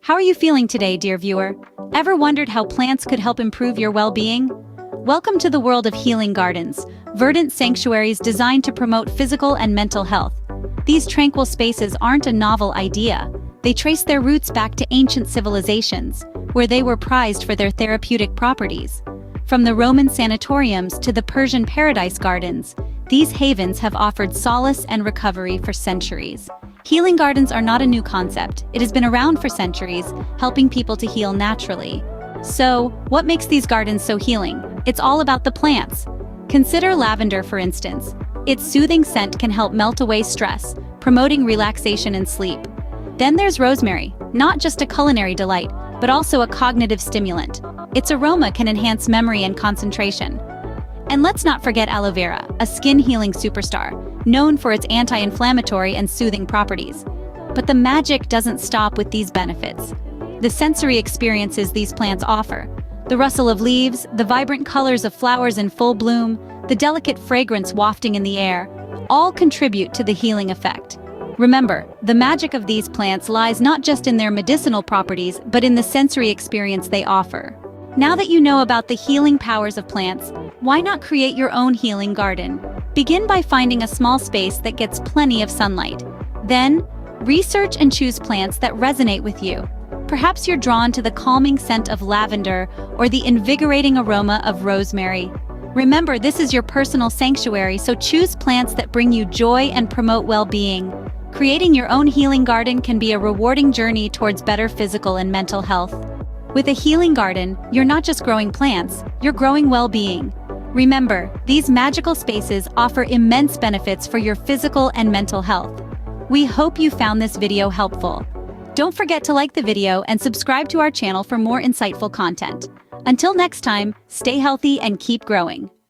How are you feeling today, dear viewer? Ever wondered how plants could help improve your well-being? Welcome to the world of healing gardens, verdant sanctuaries designed to promote physical and mental health. These tranquil spaces aren't a novel idea. They trace their roots back to ancient civilizations, where they were prized for their therapeutic properties. From the Roman sanatoriums to the Persian paradise gardens, these havens have offered solace and recovery for centuries. Healing gardens are not a new concept. It has been around for centuries, helping people to heal naturally. So, what makes these gardens so healing? It's all about the plants. Consider lavender, for instance. Its soothing scent can help melt away stress, promoting relaxation and sleep. Then there's rosemary, not just a culinary delight, but also a cognitive stimulant. Its aroma can enhance memory and concentration. And let's not forget aloe vera, a skin-healing superstar, known for its anti-inflammatory and soothing properties. But the magic doesn't stop with these benefits. The sensory experiences these plants offer, the rustle of leaves, the vibrant colors of flowers in full bloom, the delicate fragrance wafting in the air, all contribute to the healing effect. Remember, the magic of these plants lies not just in their medicinal properties, but in the sensory experience they offer. Now that you know about the healing powers of plants, why not create your own healing garden? Begin by finding a small space that gets plenty of sunlight. Then, research and choose plants that resonate with you. Perhaps you're drawn to the calming scent of lavender or the invigorating aroma of rosemary. Remember, this is your personal sanctuary, so choose plants that bring you joy and promote well-being. Creating your own healing garden can be a rewarding journey towards better physical and mental health. With a healing garden, you're not just growing plants, you're growing well-being. Remember, these magical spaces offer immense benefits for your physical and mental health. We hope you found this video helpful. Don't forget to like the video and subscribe to our channel for more insightful content. Until next time, stay healthy and keep growing.